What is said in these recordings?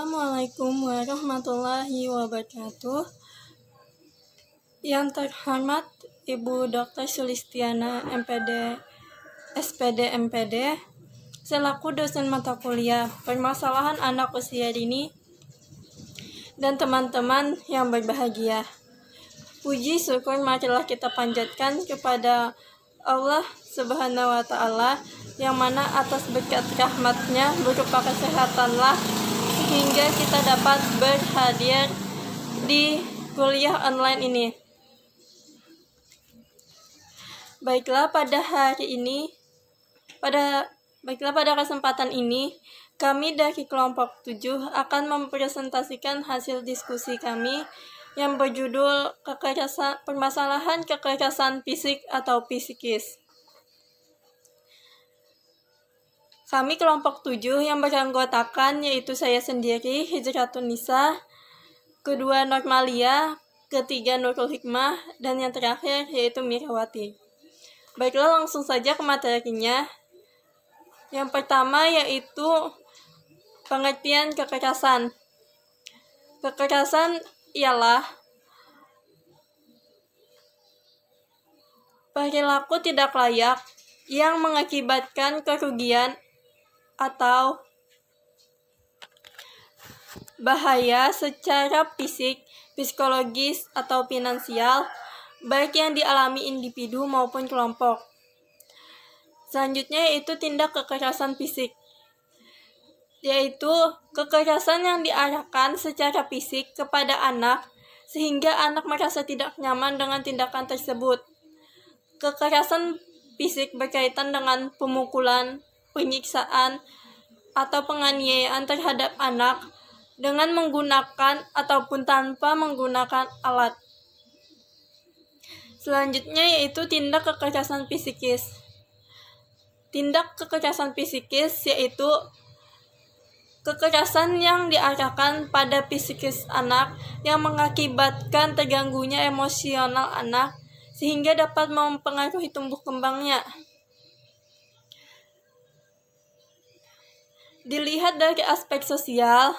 Assalamualaikum warahmatullahi wabarakatuh. Yang terhormat Ibu Dr. Sulistiana MPD, SPD MPD, selaku dosen mata kuliah permasalahan anak usia dini dan teman-teman yang berbahagia. Puji syukur marilah kita panjatkan kepada Allah Subhanahu wa Ta'ala, yang mana atas berkat rahmatnya berupa kesehatanlah hingga kita dapat berhadir di kuliah online ini. Baiklah pada kesempatan ini kami dari kelompok 7 akan mempresentasikan hasil diskusi kami yang berjudul permasalahan kekerasan fisik atau psikis. Kami kelompok 7 yang beranggotakan yaitu saya sendiri, Hijratun Nisa, kedua Normalia, ketiga Nurul Hikmah, dan yang terakhir yaitu Mirawati. Baiklah, langsung saja ke materinya. Yang pertama yaitu pengertian kekerasan. Kekerasan ialah perilaku tidak layak yang mengakibatkan kerugian atau bahaya secara fisik, psikologis, atau finansial, baik yang dialami individu maupun kelompok. Selanjutnya yaitu tindak kekerasan fisik, yaitu kekerasan yang diarahkan secara fisik kepada anak sehingga anak merasa tidak nyaman dengan tindakan tersebut. Kekerasan fisik berkaitan dengan pemukulan, penyiksaan, atau penganiayaan terhadap anak dengan menggunakan ataupun tanpa menggunakan alat. Selanjutnya yaitu tindak kekerasan psikis. Tindak kekerasan psikis yaitu kekerasan yang diarahkan pada psikis anak yang mengakibatkan terganggunya emosional anak sehingga dapat mempengaruhi tumbuh kembangnya. Dilihat dari aspek sosial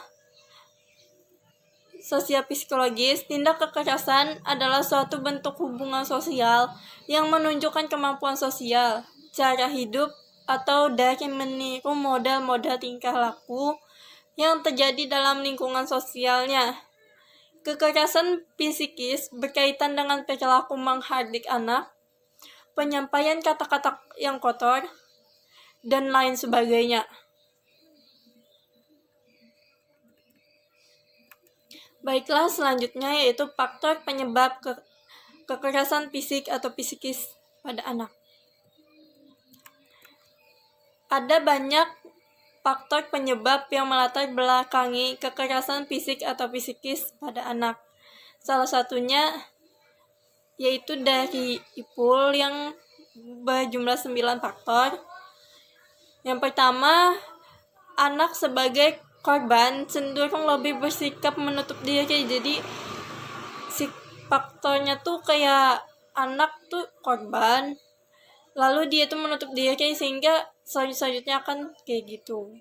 psikologis, tindak kekerasan adalah suatu bentuk hubungan sosial yang menunjukkan kemampuan sosial, cara hidup, atau dari meniru model-model tingkah laku yang terjadi dalam lingkungan sosialnya. Kekerasan psikis berkaitan dengan perilaku menghardik anak, penyampaian kata-kata yang kotor, dan lain sebagainya. Baiklah, selanjutnya yaitu faktor penyebab kekerasan fisik atau psikis pada anak. Ada banyak faktor penyebab yang melatar belakangi kekerasan fisik atau psikis pada anak. Salah satunya yaitu dari IPUL yang berjumlah 9 faktor. Yang pertama, anak sebagai korban cenderung lebih bersikap menutup diri. Jadi si faktornya tuh kayak anak tuh korban, lalu dia tuh menutup diri sehingga selanjutnya akan kayak gitu.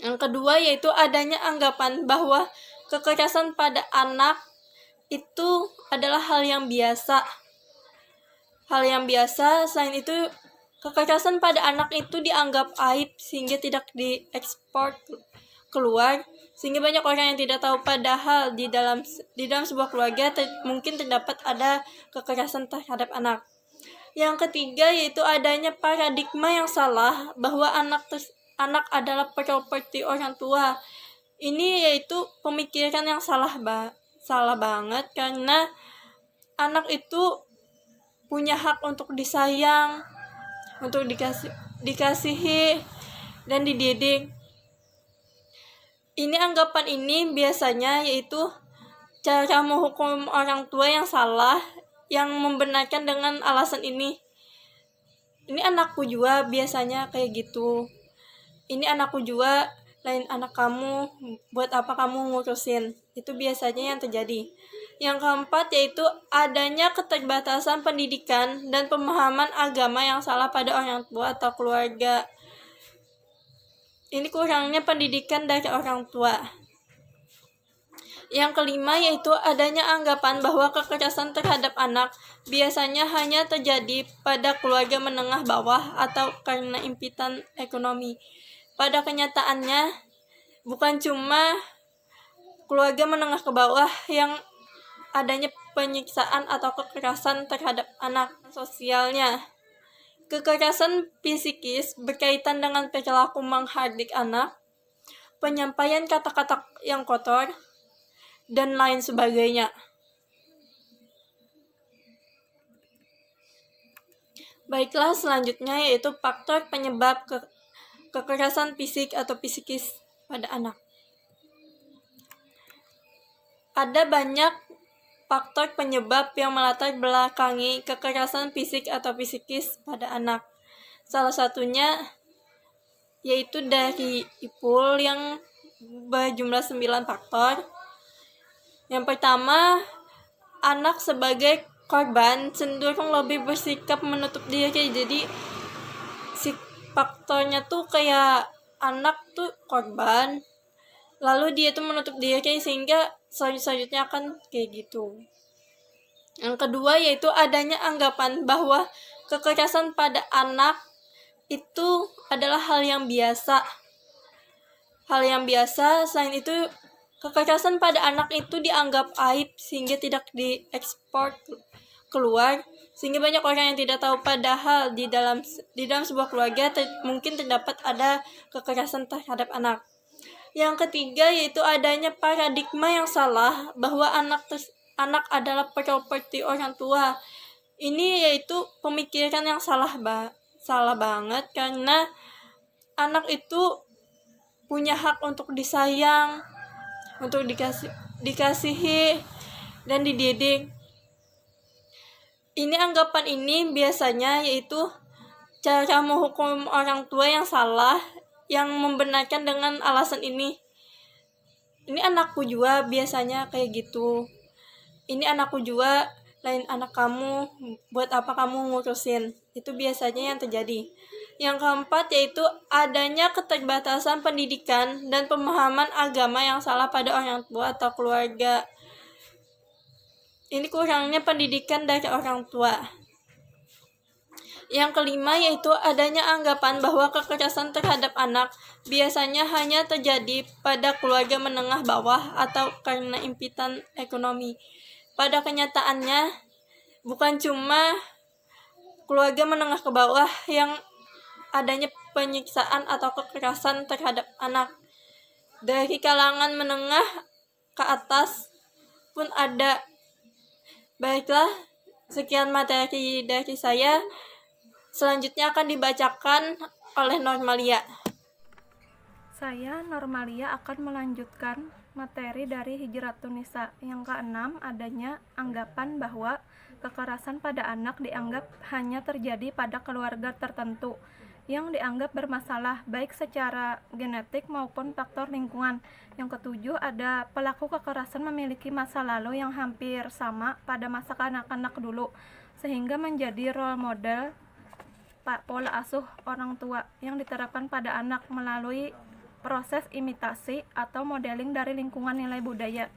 Yang kedua yaitu adanya anggapan bahwa kekerasan pada anak itu adalah hal yang biasa. Selain itu kekerasan pada anak itu dianggap aib sehingga tidak diekspor keluar, sehingga banyak orang yang tidak tahu padahal di dalam sebuah keluarga mungkin terdapat ada kekerasan terhadap anak. Yang ketiga yaitu adanya paradigma yang salah bahwa anak adalah properti orang tua. Ini yaitu pemikiran yang salah banget, karena anak itu punya hak untuk disayang, untuk dikasihi dan dididik. Anggapan ini biasanya yaitu cara menghukum orang tua yang salah, yang membenarkan dengan alasan ini anakku juga, biasanya kayak gitu. Ini anakku juga, lain anak kamu, buat apa kamu ngurusin? Itu biasanya yang terjadi. Yang keempat yaitu adanya keterbatasan pendidikan dan pemahaman agama yang salah pada orang tua atau keluarga. Ini kurangnya pendidikan dari orang tua. Yang kelima yaitu adanya anggapan bahwa kekerasan terhadap anak biasanya hanya terjadi pada keluarga menengah bawah atau karena impitan ekonomi. Pada kenyataannya, bukan cuma keluarga menengah ke bawah yang adanya penyiksaan atau kekerasan terhadap anak. Sosialnya, kekerasan psikis berkaitan dengan perilaku menghardik anak, penyampaian kata-kata yang kotor, dan lain sebagainya. Baiklah, selanjutnya yaitu faktor penyebab kekerasan fisik atau psikis pada anak. Ada banyak faktor penyebab yang melatar belakangi kekerasan fisik atau psikis pada anak. Salah satunya yaitu dari IPUL yang berjumlah 9 faktor. Yang pertama, anak sebagai korban cenderung lebih bersikap menutup diri. Jadi si faktornya tuh kayak anak tuh korban, lalu dia tuh menutup diri sehingga selanjutnya akan kayak gitu. Yang kedua yaitu adanya anggapan bahwa kekerasan pada anak itu adalah hal yang biasa. Selain itu, kekerasan pada anak itu dianggap aib sehingga tidak diekspor keluar, sehingga banyak orang yang tidak tahu padahal di dalam sebuah keluarga mungkin terdapat ada kekerasan terhadap anak. Yang ketiga yaitu adanya paradigma yang salah bahwa anak adalah properti orang tua. Ini yaitu pemikiran yang salah banget, karena anak itu punya hak untuk disayang, untuk dikasihi dan dididik. Anggapan ini biasanya yaitu cara menghukum orang tua yang salah, yang membenarkan dengan alasan ini anakku juga, biasanya kayak gitu. Ini anakku juga, lain anak kamu, buat apa kamu ngurusin? Itu biasanya yang terjadi. Yang keempat yaitu adanya keterbatasan pendidikan dan pemahaman agama yang salah pada orang tua atau keluarga. Ini kurangnya pendidikan dari orang tua. Yang kelima yaitu adanya anggapan bahwa kekerasan terhadap anak biasanya hanya terjadi pada keluarga menengah bawah atau karena impitan ekonomi. Pada kenyataannya, bukan cuma keluarga menengah ke bawah yang adanya penyiksaan atau kekerasan terhadap anak. Dari kalangan menengah ke atas pun ada. Baiklah, sekian materi dari saya. Selanjutnya akan dibacakan oleh Normalia. Saya, Normalia, akan melanjutkan materi dari Hijratun Nisa. Yang keenam, adanya anggapan bahwa kekerasan pada anak dianggap hanya terjadi pada keluarga tertentu yang dianggap bermasalah, baik secara genetik maupun faktor lingkungan. Yang ketujuh, ada pelaku kekerasan memiliki masa lalu yang hampir sama pada masa kanak-kanak dulu, sehingga menjadi role model pola asuh orang tua yang diterapkan pada anak melalui proses imitasi atau modeling dari lingkungan nilai budaya.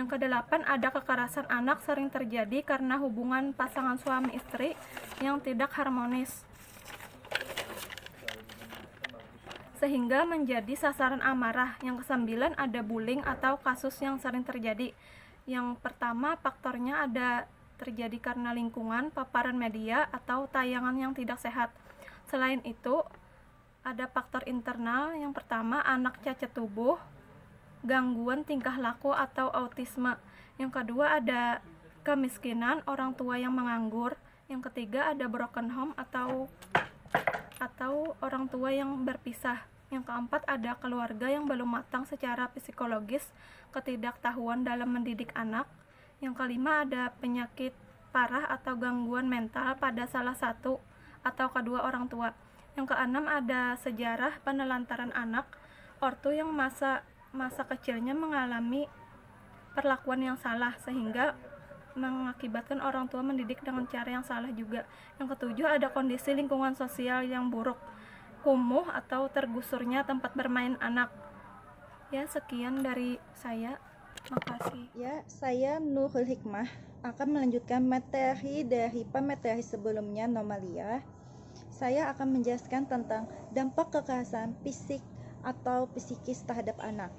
Yang kedelapan, ada kekerasan anak sering terjadi karena hubungan pasangan suami istri yang tidak harmonis, sehingga menjadi sasaran amarah. Yang kesembilan, ada bullying atau kasus yang sering terjadi. Yang pertama, faktornya ada terjadi karena lingkungan, paparan media, atau tayangan yang tidak sehat. Selain itu, ada faktor internal. Yang pertama, anak cacat tubuh, gangguan tingkah laku atau autisme. Yang kedua, ada kemiskinan, orang tua yang menganggur. Yang ketiga, ada broken home atau orang tua yang berpisah. Yang keempat, ada keluarga yang belum matang secara psikologis, ketidaktahuan dalam mendidik anak. Yang kelima, ada penyakit parah atau gangguan mental pada salah satu atau kedua orang tua. Yang keenam, ada sejarah penelantaran anak, ortu yang masa kecilnya mengalami perlakuan yang salah sehingga mengakibatkan orang tua mendidik dengan cara yang salah juga. Yang ketujuh, ada kondisi lingkungan sosial yang buruk, kumuh atau tergusurnya tempat bermain anak. Ya, sekian dari saya. Makasih. Ya, saya Nurul Hikmah akan melanjutkan materi dari pemateri sebelumnya, Nomalia. Saya akan menjelaskan tentang dampak kekerasan fisik atau psikis terhadap anak.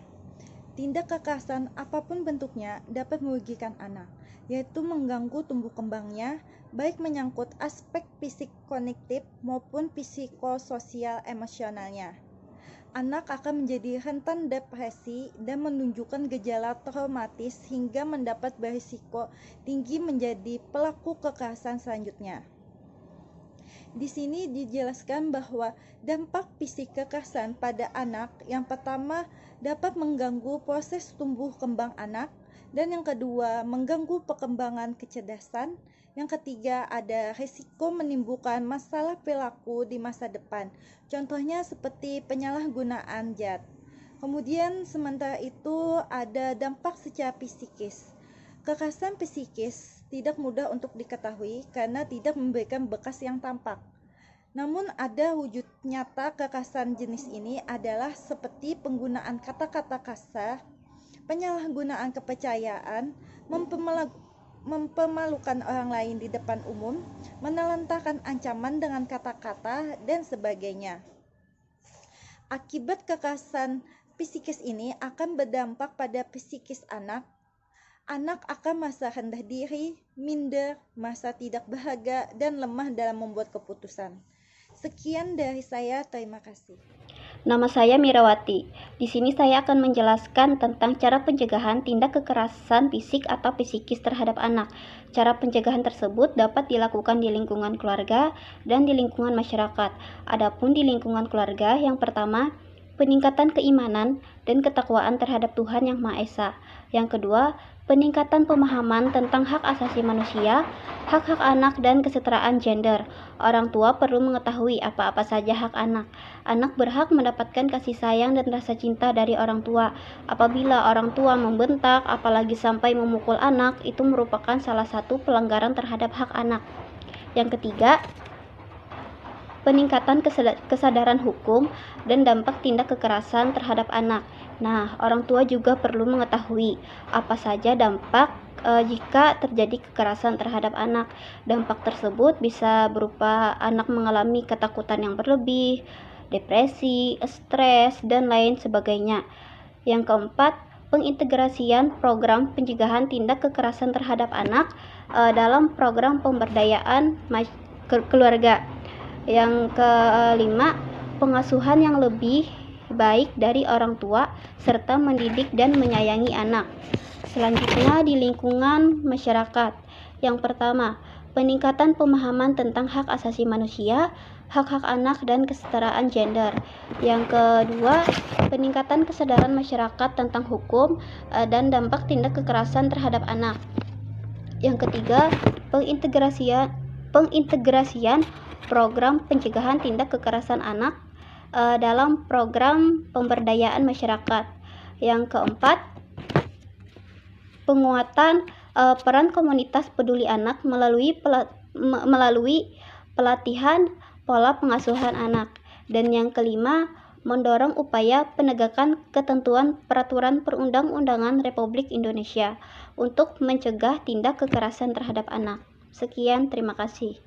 Tindak kekerasan apapun bentuknya dapat merugikan anak, yaitu mengganggu tumbuh kembangnya, baik menyangkut aspek fisik kognitif maupun psikososial emosionalnya. Anak akan menjadi rentan depresi dan menunjukkan gejala traumatis hingga mendapat berisiko tinggi menjadi pelaku kekerasan selanjutnya. Di sini dijelaskan bahwa dampak fisik kekerasan pada anak yang pertama dapat mengganggu proses tumbuh kembang anak, dan yang kedua mengganggu perkembangan kecerdasan. Yang ketiga ada risiko menimbulkan masalah perilaku di masa depan, contohnya seperti penyalahgunaan zat. Kemudian sementara itu ada dampak secara psikis. Kekerasan psikis tidak mudah untuk diketahui karena tidak memberikan bekas yang tampak. Namun ada wujud nyata kekerasan jenis ini adalah seperti penggunaan kata-kata kasar, penyalahgunaan kepercayaan, mempermalukan orang lain di depan umum, menelantarkan ancaman dengan kata-kata, dan sebagainya. Akibat kekerasan psikis ini akan berdampak pada psikis anak. Anak akan merasa rendah diri, minder, merasa tidak berharga, dan lemah dalam membuat keputusan. Sekian dari saya, terima kasih. Nama saya Mirawati. Di sini saya akan menjelaskan tentang cara pencegahan tindak kekerasan fisik atau psikis terhadap anak. Cara pencegahan tersebut dapat dilakukan di lingkungan keluarga dan di lingkungan masyarakat. Adapun di lingkungan keluarga, yang pertama, peningkatan keimanan dan ketakwaan terhadap Tuhan Yang Maha Esa. Yang kedua, peningkatan pemahaman tentang hak asasi manusia, hak-hak anak, dan kesetaraan gender. Orang tua perlu mengetahui apa-apa saja hak anak. Anak berhak mendapatkan kasih sayang dan rasa cinta dari orang tua. Apabila orang tua membentak, apalagi sampai memukul anak, itu merupakan salah satu pelanggaran terhadap hak anak. Yang ketiga, peningkatan kesadaran hukum dan dampak tindak kekerasan terhadap anak. Nah, orang tua juga perlu mengetahui apa saja dampak jika terjadi kekerasan terhadap anak. Dampak tersebut bisa berupa anak mengalami ketakutan yang berlebih, depresi, stres, dan lain sebagainya. Yang keempat, pengintegrasian program pencegahan tindak kekerasan terhadap anak dalam program pemberdayaan keluarga. Yang kelima, pengasuhan yang lebih baik dari orang tua serta mendidik dan menyayangi anak. Selanjutnya di lingkungan masyarakat. Yang pertama, peningkatan pemahaman tentang hak asasi manusia, hak-hak anak, dan kesetaraan gender. Yang kedua, peningkatan kesadaran masyarakat tentang hukum dan dampak tindak kekerasan terhadap anak. Yang ketiga, pengintegrasian program pencegahan tindak kekerasan anak dalam program pemberdayaan masyarakat. Yang keempat, penguatan peran komunitas peduli anak melalui pelatihan pola pengasuhan anak. Dan yang kelima, mendorong upaya penegakan ketentuan peraturan perundang-undangan Republik Indonesia untuk mencegah tindak kekerasan terhadap anak. Sekian, terima kasih.